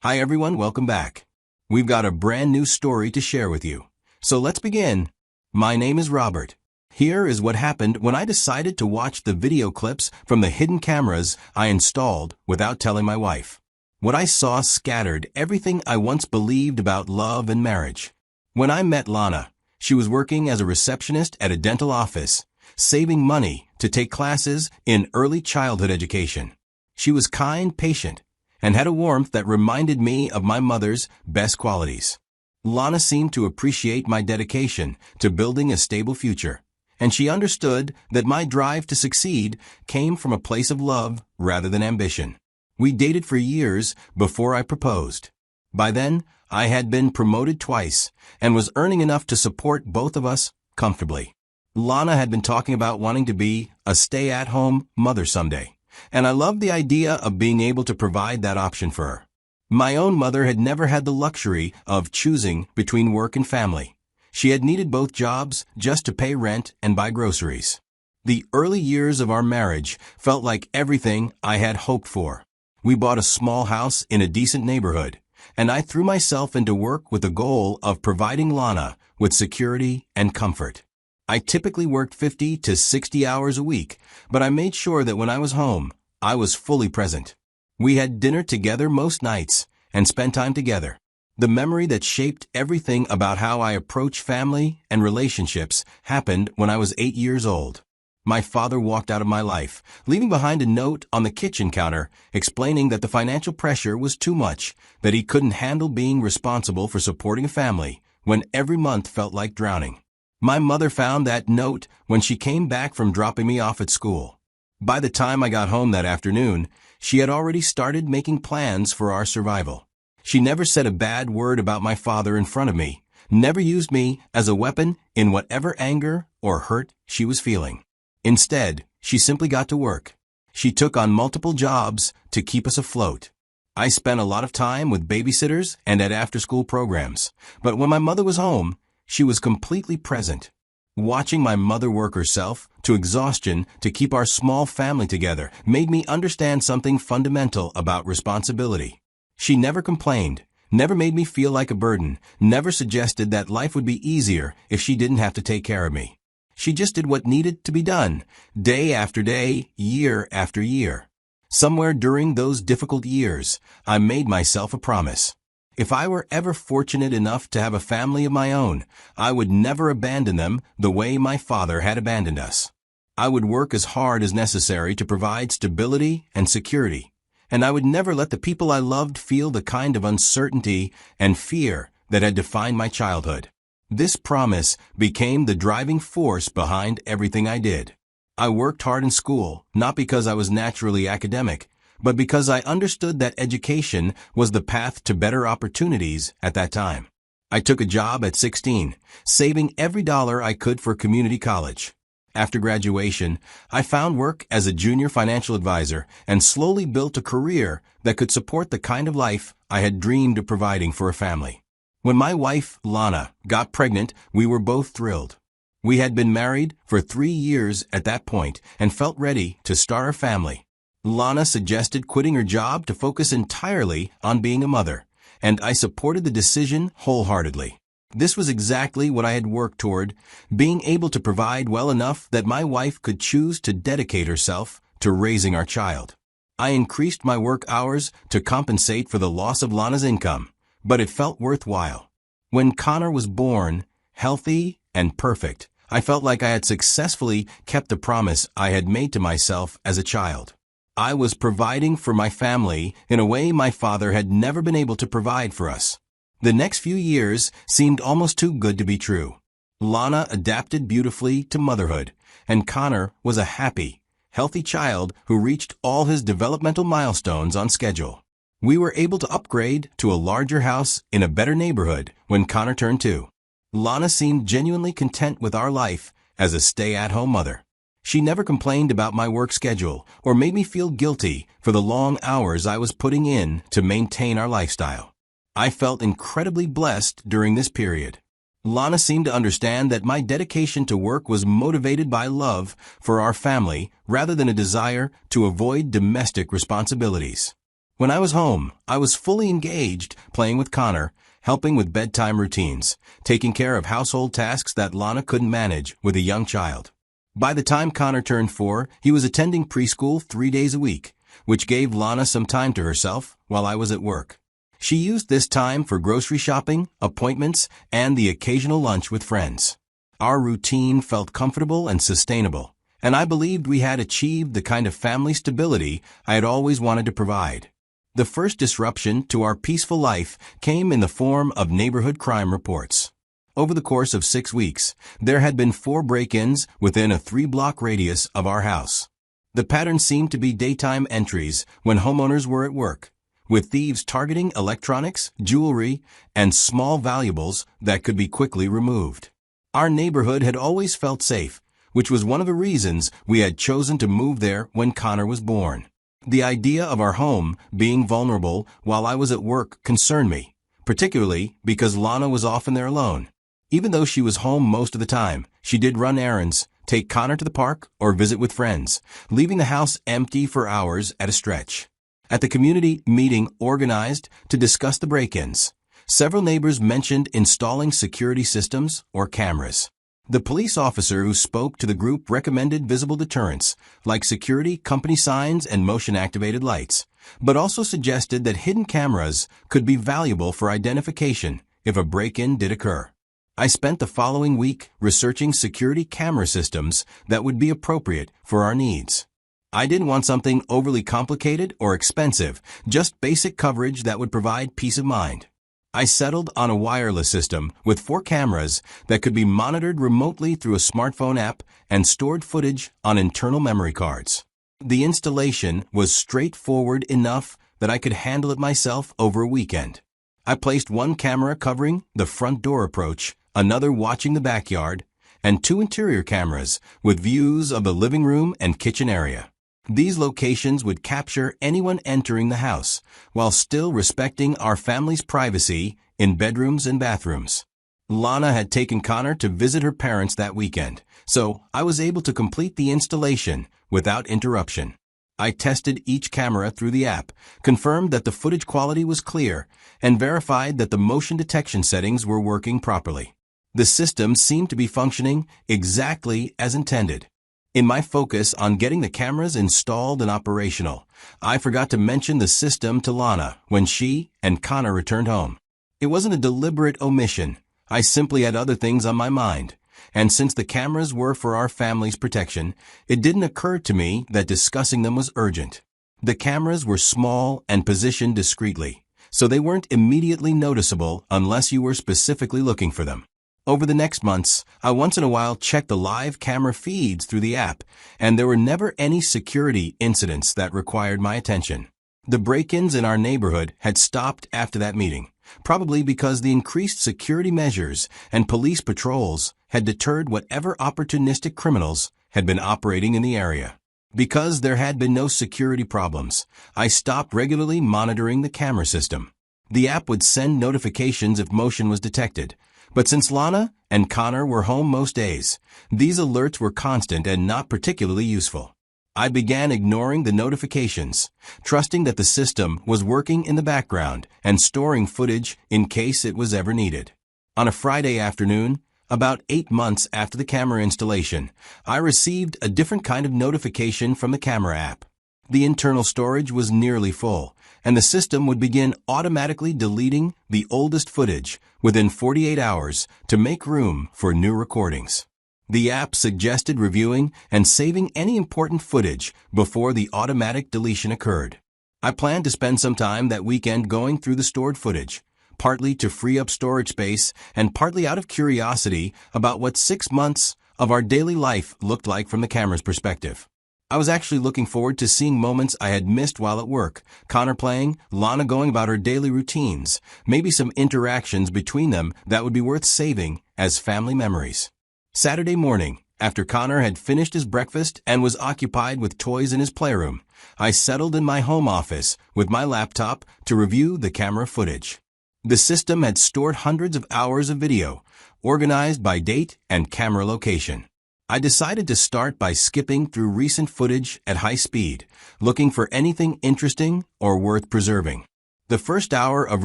Hi everyone, welcome back. We've got a brand new story to share with you. So let's begin. My name is Robert. Here is what happened when I decided to watch the video clips from the hidden cameras I installed without telling my wife. What I saw scattered everything I once believed about love and marriage. When I met Lana, she was working as a receptionist at a dental office, saving money to take classes in early childhood education. She was kind, patient, and had a warmth that reminded me of my mother's best qualities. Lana seemed to appreciate my dedication to building a stable future, and she understood that my drive to succeed came from a place of love rather than ambition. We dated for years before I proposed. By then, I had been promoted twice and was earning enough to support both of us comfortably. Lana had been talking about wanting to be a stay-at-home mother someday, and I loved the idea of being able to provide that option for her. My own mother had never had the luxury of choosing between work and family. She had needed both jobs just to pay rent and buy groceries. The early years of our marriage felt like everything I had hoped for. We bought a small house in a decent neighborhood, and I threw myself into work with the goal of providing Lana with security and comfort. I typically worked 50 to 60 hours a week, but I made sure that when I was home, I was fully present. We had dinner together most nights and spent time together. The memory that shaped everything about how I approach family and relationships happened when I was 8 years old. My father walked out of my life, leaving behind a note on the kitchen counter explaining that the financial pressure was too much, that he couldn't handle being responsible for supporting a family when every month felt like drowning. My mother found that note when she came back from dropping me off at school. By the time I got home that afternoon, she had already started making plans for our survival. She never said a bad word about my father in front of me, never used me as a weapon in whatever anger or hurt she was feeling. Instead, she simply got to work. She took on multiple jobs to keep us afloat. I spent a lot of time with babysitters and at after-school programs, but when my mother was home, she was completely present. Watching my mother work herself to exhaustion to keep our small family together made me understand something fundamental about responsibility. She never complained, never made me feel like a burden, never suggested that life would be easier if she didn't have to take care of me. She just did what needed to be done, day after day, year after year. Somewhere during those difficult years, I made myself a promise. If I were ever fortunate enough to have a family of my own, I would never abandon them the way my father had abandoned us. I would work as hard as necessary to provide stability and security, and I would never let the people I loved feel the kind of uncertainty and fear that had defined my childhood. This promise became the driving force behind everything I did. I worked hard in school, not because I was naturally academic, but because I understood that education was the path to better opportunities at that time. I took a job at 16, saving every dollar I could for community college. After graduation, I found work as a junior financial advisor and slowly built a career that could support the kind of life I had dreamed of providing for a family. When my wife, Lana, got pregnant, we were both thrilled. We had been married for 3 years at that point and felt ready to start a family. Lana suggested quitting her job to focus entirely on being a mother, and I supported the decision wholeheartedly. This was exactly what I had worked toward, being able to provide well enough that my wife could choose to dedicate herself to raising our child. I increased my work hours to compensate for the loss of Lana's income, but it felt worthwhile. When Connor was born, healthy and perfect, I felt like I had successfully kept the promise I had made to myself as a child. I was providing for my family in a way my father had never been able to provide for us. The next few years seemed almost too good to be true. Lana adapted beautifully to motherhood, and Connor was a happy, healthy child who reached all his developmental milestones on schedule. We were able to upgrade to a larger house in a better neighborhood when Connor turned 2. Lana seemed genuinely content with our life as a stay-at-home mother. She never complained about my work schedule or made me feel guilty for the long hours I was putting in to maintain our lifestyle. I felt incredibly blessed during this period. Lana seemed to understand that my dedication to work was motivated by love for our family rather than a desire to avoid domestic responsibilities. When I was home, I was fully engaged, playing with Connor, helping with bedtime routines, taking care of household tasks that Lana couldn't manage with a young child. By the time Connor turned 4, he was attending preschool 3 days a week, which gave Lana some time to herself while I was at work. She used this time for grocery shopping, appointments, and the occasional lunch with friends. Our routine felt comfortable and sustainable, and I believed we had achieved the kind of family stability I had always wanted to provide. The first disruption to our peaceful life came in the form of neighborhood crime reports. Over the course of 6 weeks, there had been 4 break-ins within a 3-block radius of our house. The pattern seemed to be daytime entries when homeowners were at work, with thieves targeting electronics, jewelry, and small valuables that could be quickly removed. Our neighborhood had always felt safe, which was one of the reasons we had chosen to move there when Connor was born. The idea of our home being vulnerable while I was at work concerned me, particularly because Lana was often there alone. Even though she was home most of the time, she did run errands, take Connor to the park, or visit with friends, leaving the house empty for hours at a stretch. At the community meeting organized to discuss the break-ins, several neighbors mentioned installing security systems or cameras. The police officer who spoke to the group recommended visible deterrents, like security company signs and motion-activated lights, but also suggested that hidden cameras could be valuable for identification if a break-in did occur. I spent the following week researching security camera systems that would be appropriate for our needs. I didn't want something overly complicated or expensive, just basic coverage that would provide peace of mind. I settled on a wireless system with 4 cameras that could be monitored remotely through a smartphone app and stored footage on internal memory cards. The installation was straightforward enough that I could handle it myself over a weekend. I placed 1 camera covering the front door approach, another watching the backyard, and 2 interior cameras with views of the living room and kitchen area. These locations would capture anyone entering the house, while still respecting our family's privacy in bedrooms and bathrooms. Lana had taken Connor to visit her parents that weekend, so I was able to complete the installation without interruption. I tested each camera through the app, confirmed that the footage quality was clear, and verified that the motion detection settings were working properly. The system seemed to be functioning exactly as intended. In my focus on getting the cameras installed and operational, I forgot to mention the system to Lana when she and Connor returned home. It wasn't a deliberate omission. I simply had other things on my mind, and since the cameras were for our family's protection, it didn't occur to me that discussing them was urgent. The cameras were small and positioned discreetly, so they weren't immediately noticeable unless you were specifically looking for them. Over the next months, I once in a while checked the live camera feeds through the app, and there were never any security incidents that required my attention. The break-ins in our neighborhood had stopped after that meeting, probably because the increased security measures and police patrols had deterred whatever opportunistic criminals had been operating in the area. Because there had been no security problems, I stopped regularly monitoring the camera system. The app would send notifications if motion was detected, but since Lana and Connor were home most days, these alerts were constant and not particularly useful. I began ignoring the notifications, trusting that the system was working in the background and storing footage in case it was ever needed. On a Friday afternoon, about 8 months after the camera installation, I received a different kind of notification from the camera app. The internal storage was nearly full, and the system would begin automatically deleting the oldest footage within 48 hours to make room for new recordings. The app suggested reviewing and saving any important footage before the automatic deletion occurred. I planned to spend some time that weekend going through the stored footage, partly to free up storage space and partly out of curiosity about what 6 months of our daily life looked like from the camera's perspective. I was actually looking forward to seeing moments I had missed while at work, Connor playing, Lana going about her daily routines, maybe some interactions between them that would be worth saving as family memories. Saturday morning, after Connor had finished his breakfast and was occupied with toys in his playroom, I settled in my home office with my laptop to review the camera footage. The system had stored hundreds of hours of video, organized by date and camera location. I decided to start by skipping through recent footage at high speed, looking for anything interesting or worth preserving. The first hour of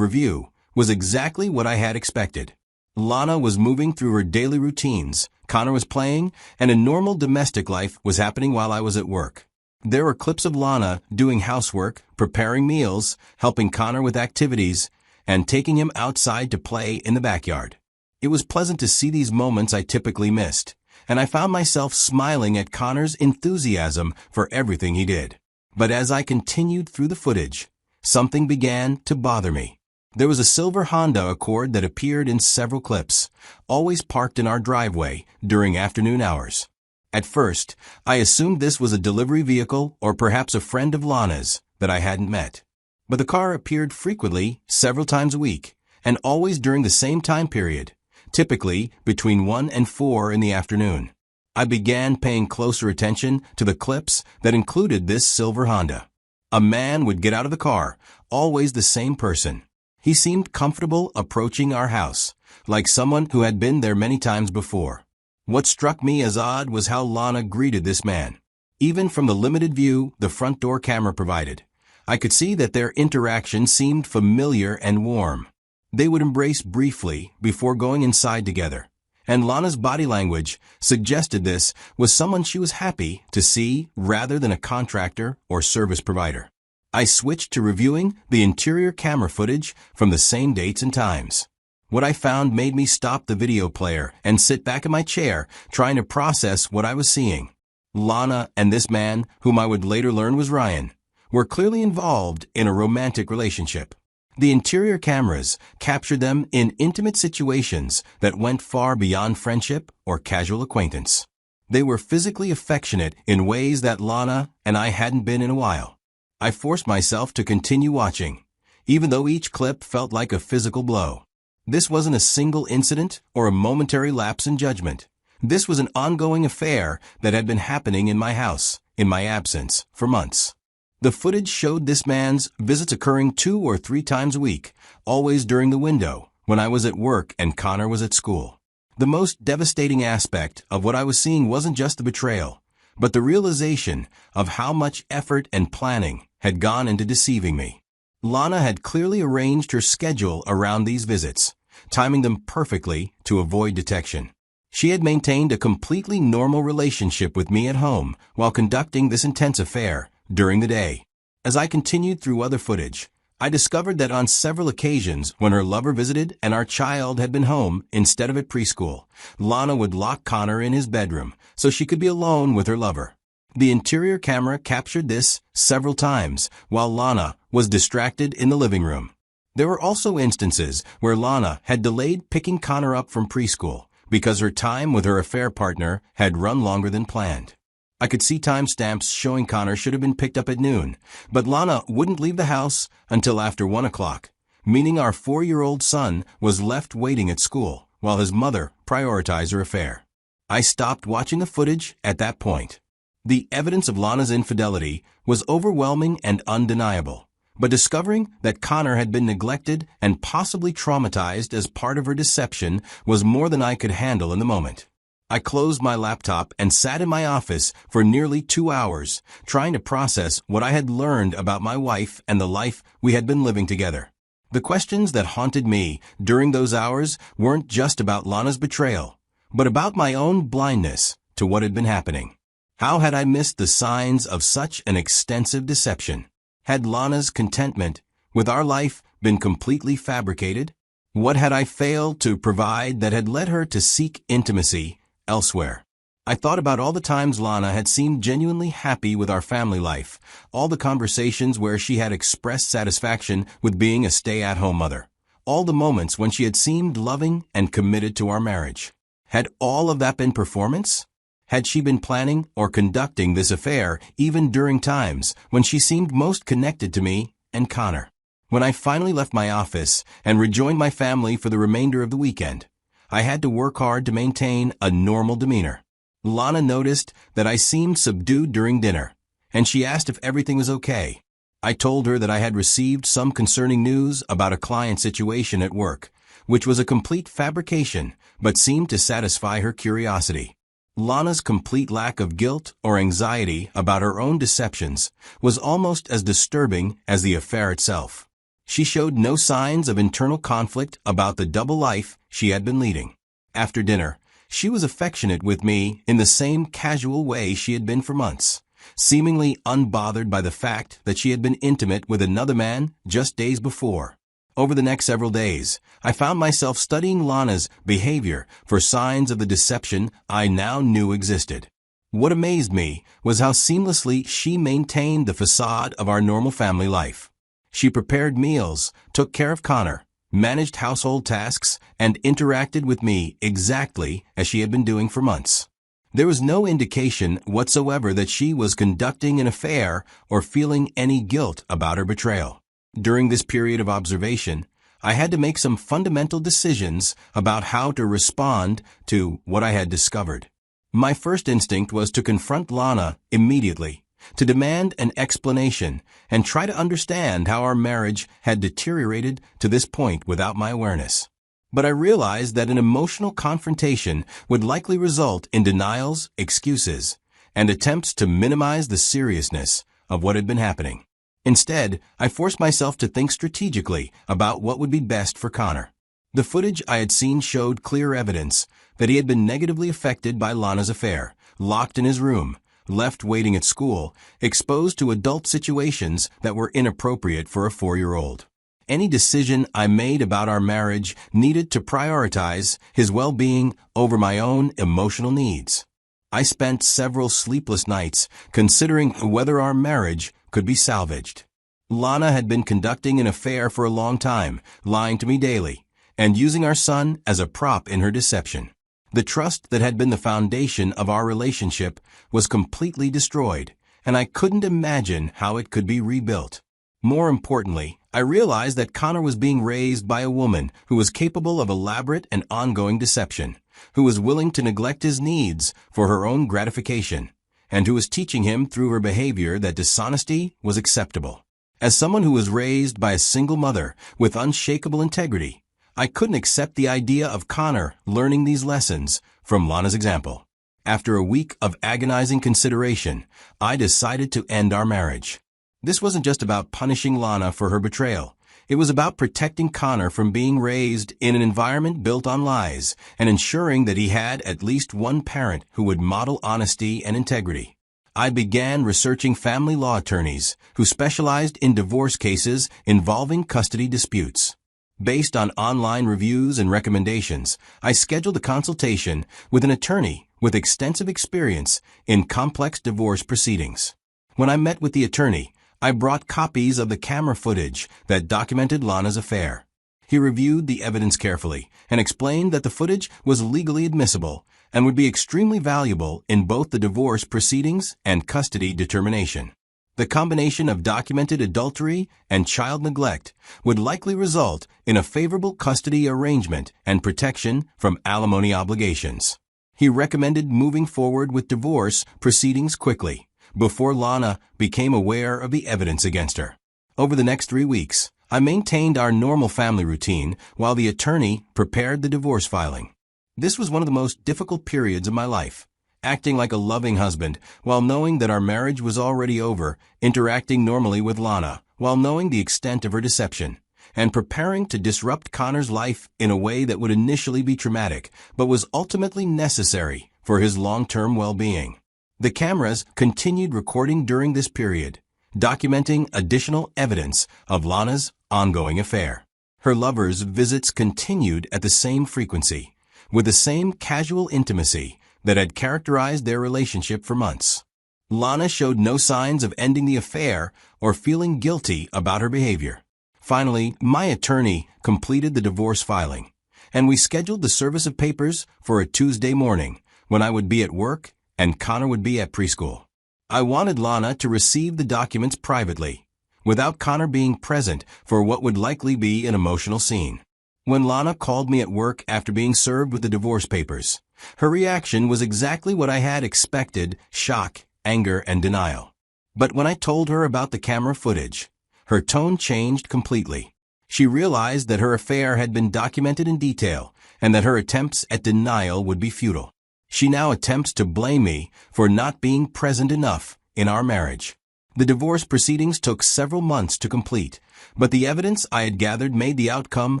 review was exactly what I had expected. Lana was moving through her daily routines, Connor was playing, and a normal domestic life was happening while I was at work. There were clips of Lana doing housework, preparing meals, helping Connor with activities, and taking him outside to play in the backyard. It was pleasant to see these moments I typically missed, and I found myself smiling at Connor's enthusiasm for everything he did. But as I continued through the footage, something began to bother me. There was a silver Honda Accord that appeared in several clips, always parked in our driveway during afternoon hours. At first, I assumed this was a delivery vehicle or perhaps a friend of Lana's that I hadn't met. But the car appeared frequently, several times a week, and always during the same time period, typically between 1 and 4 in the afternoon. I began paying closer attention to the clips that included this silver Honda. A man would get out of the car, always the same person. He seemed comfortable approaching our house, like someone who had been there many times before. What struck me as odd was how Lana greeted this man. Even from the limited view the front door camera provided, I could see that their interaction seemed familiar and warm. They would embrace briefly before going inside together, and Lana's body language suggested this was someone she was happy to see rather than a contractor or service provider. I switched to reviewing the interior camera footage from the same dates and times. What I found made me stop the video player and sit back in my chair, trying to process what I was seeing. Lana and this man, whom I would later learn was Ryan, were clearly involved in a romantic relationship. The interior cameras captured them in intimate situations that went far beyond friendship or casual acquaintance. They were physically affectionate in ways that Lana and I hadn't been in a while. I forced myself to continue watching, even though each clip felt like a physical blow. This wasn't a single incident or a momentary lapse in judgment. This was an ongoing affair that had been happening in my house, in my absence, for months. The footage showed this man's visits occurring 2 or 3 times a week, always during the window, when I was at work and Connor was at school. The most devastating aspect of what I was seeing wasn't just the betrayal, but the realization of how much effort and planning had gone into deceiving me. Lana had clearly arranged her schedule around these visits, timing them perfectly to avoid detection. She had maintained a completely normal relationship with me at home while conducting this intense affair during the day. As I continued through other footage, I discovered that on several occasions when her lover visited and our child had been home instead of at preschool, Lana would lock Connor in his bedroom so she could be alone with her lover. The interior camera captured this several times while Lana was distracted in the living room. There were also instances where Lana had delayed picking Connor up from preschool because her time with her affair partner had run longer than planned. I could see timestamps showing Connor should have been picked up at noon, but Lana wouldn't leave the house until after 1 o'clock, meaning our 4-year-old son was left waiting at school while his mother prioritized her affair. I stopped watching the footage at that point. The evidence of Lana's infidelity was overwhelming and undeniable, but discovering that Connor had been neglected and possibly traumatized as part of her deception was more than I could handle in the moment. I closed my laptop and sat in my office for nearly 2 hours, trying to process what I had learned about my wife and the life we had been living together. The questions that haunted me during those hours weren't just about Lana's betrayal, but about my own blindness to what had been happening. How had I missed the signs of such an extensive deception? Had Lana's contentment with our life been completely fabricated? What had I failed to provide that had led her to seek intimacy elsewhere? I thought about all the times Lana had seemed genuinely happy with our family life, all the conversations where she had expressed satisfaction with being a stay-at-home mother, all the moments when she had seemed loving and committed to our marriage. Had all of that been performance? Had she been planning or conducting this affair even during times when she seemed most connected to me and Connor? When I finally left my office and rejoined my family for the remainder of the weekend, I had to work hard to maintain a normal demeanor. Lana noticed that I seemed subdued during dinner, and she asked if everything was okay. I told her that I had received some concerning news about a client situation at work, which was a complete fabrication but seemed to satisfy her curiosity. Lana's complete lack of guilt or anxiety about her own deceptions was almost as disturbing as the affair itself. She showed no signs of internal conflict about the double life she had been leading. After dinner, she was affectionate with me in the same casual way she had been for months, seemingly unbothered by the fact that she had been intimate with another man just days before. Over the next several days, I found myself studying Lana's behavior for signs of the deception I now knew existed. What amazed me was how seamlessly she maintained the facade of our normal family life. She prepared meals, took care of Connor, managed household tasks, and interacted with me exactly as she had been doing for months. There was no indication whatsoever that she was conducting an affair or feeling any guilt about her betrayal. During this period of observation, I had to make some fundamental decisions about how to respond to what I had discovered. My first instinct was to confront Lana immediately, to demand an explanation, and try to understand how our marriage had deteriorated to this point without my awareness. But I realized that an emotional confrontation would likely result in denials, excuses, and attempts to minimize the seriousness of what had been happening. Instead, I forced myself to think strategically about what would be best for Connor. The footage I had seen showed clear evidence that he had been negatively affected by Lana's affair, locked in his room, left waiting at school, exposed to adult situations that were inappropriate for a 4-year-old. Any decision I made about our marriage needed to prioritize his well-being over my own emotional needs. I spent several sleepless nights considering whether our marriage could be salvaged. Lana had been conducting an affair for a long time, lying to me daily, and using our son as a prop in her deception. The trust that had been the foundation of our relationship was completely destroyed, and I couldn't imagine how it could be rebuilt. More importantly, I realized that Connor was being raised by a woman who was capable of elaborate and ongoing deception, who was willing to neglect his needs for her own gratification, and who was teaching him through her behavior that dishonesty was acceptable. As someone who was raised by a single mother with unshakable integrity, I couldn't accept the idea of Connor learning these lessons from Lana's example. After a week of agonizing consideration, I decided to end our marriage. This wasn't just about punishing Lana for her betrayal. It was about protecting Connor from being raised in an environment built on lies and ensuring that he had at least one parent who would model honesty and integrity. I began researching family law attorneys who specialized in divorce cases involving custody disputes. Based on online reviews and recommendations, I scheduled a consultation with an attorney with extensive experience in complex divorce proceedings. When I met with the attorney, I brought copies of the camera footage that documented Lana's affair. He reviewed the evidence carefully and explained that the footage was legally admissible and would be extremely valuable in both the divorce proceedings and custody determination. The combination of documented adultery and child neglect would likely result in a favorable custody arrangement and protection from alimony obligations. He recommended moving forward with divorce proceedings quickly, before Lana became aware of the evidence against her. Over the next 3 weeks, I maintained our normal family routine while the attorney prepared the divorce filing. This was one of the most difficult periods of my life, acting like a loving husband while knowing that our marriage was already over, interacting normally with Lana while knowing the extent of her deception, and preparing to disrupt Connor's life in a way that would initially be traumatic but was ultimately necessary for his long-term well-being. The cameras continued recording during this period, documenting additional evidence of Lana's ongoing affair. Her lover's visits continued at the same frequency, with the same casual intimacy that had characterized their relationship for months. Lana showed no signs of ending the affair or feeling guilty about her behavior. Finally, my attorney completed the divorce filing, and we scheduled the service of papers for a Tuesday morning when I would be at work and Connor would be at preschool. I wanted Lana to receive the documents privately, without Connor being present for what would likely be an emotional scene. When Lana called me at work after being served with the divorce papers, her reaction was exactly what I had expected: shock, anger, and denial. But when I told her about the camera footage, her tone changed completely. She realized that her affair had been documented in detail and that her attempts at denial would be futile. She now attempts to blame me for not being present enough in our marriage. The divorce proceedings took several months to complete, but the evidence I had gathered made the outcome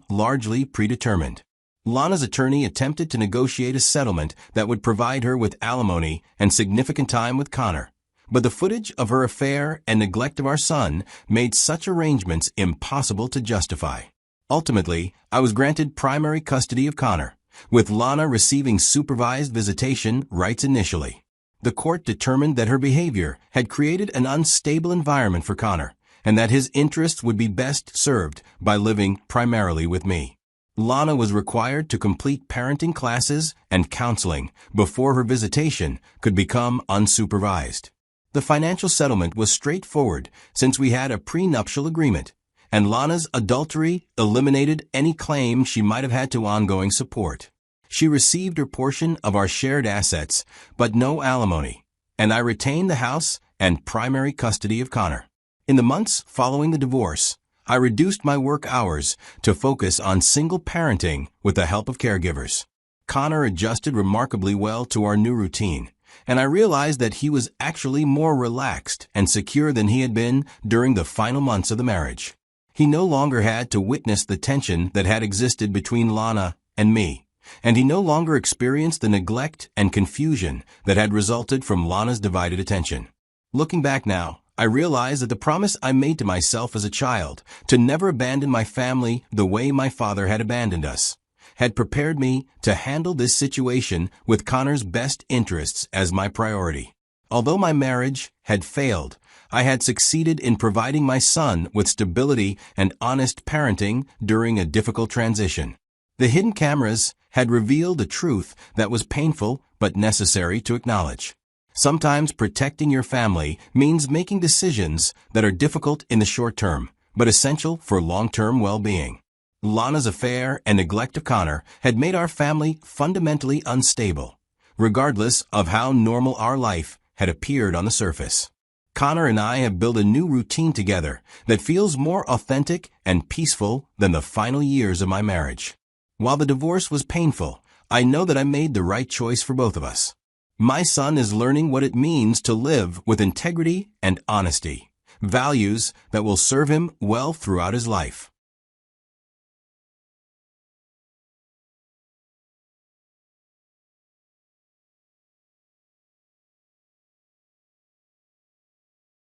largely predetermined. Lana's attorney attempted to negotiate a settlement that would provide her with alimony and significant time with Connor, but the footage of her affair and neglect of our son made such arrangements impossible to justify. Ultimately, I was granted primary custody of Connor, with Lana receiving supervised visitation rights initially. The court determined that her behavior had created an unstable environment for Connor, and that his interests would be best served by living primarily with me. Lana was required to complete parenting classes and counseling before her visitation could become unsupervised. The financial settlement was straightforward since we had a prenuptial agreement, and Lana's adultery eliminated any claim she might have had to ongoing support. She received her portion of our shared assets, but no alimony, and I retained the house and primary custody of Connor. In the months following the divorce, I reduced my work hours to focus on single parenting with the help of caregivers. Connor adjusted remarkably well to our new routine, and I realized that he was actually more relaxed and secure than he had been during the final months of the marriage. He no longer had to witness the tension that had existed between Lana and me, and he no longer experienced the neglect and confusion that had resulted from Lana's divided attention. Looking back now, I realize that the promise I made to myself as a child to never abandon my family the way my father had abandoned us had prepared me to handle this situation with Connor's best interests as my priority. Although my marriage had failed, I had succeeded in providing my son with stability and honest parenting during a difficult transition. The hidden cameras had revealed a truth that was painful but necessary to acknowledge. Sometimes protecting your family means making decisions that are difficult in the short term, but essential for long-term well-being. Lana's affair and neglect of Connor had made our family fundamentally unstable, regardless of how normal our life had appeared on the surface. Connor and I have built a new routine together that feels more authentic and peaceful than the final years of my marriage. While the divorce was painful, I know that I made the right choice for both of us. My son is learning what it means to live with integrity and honesty, values that will serve him well throughout his life.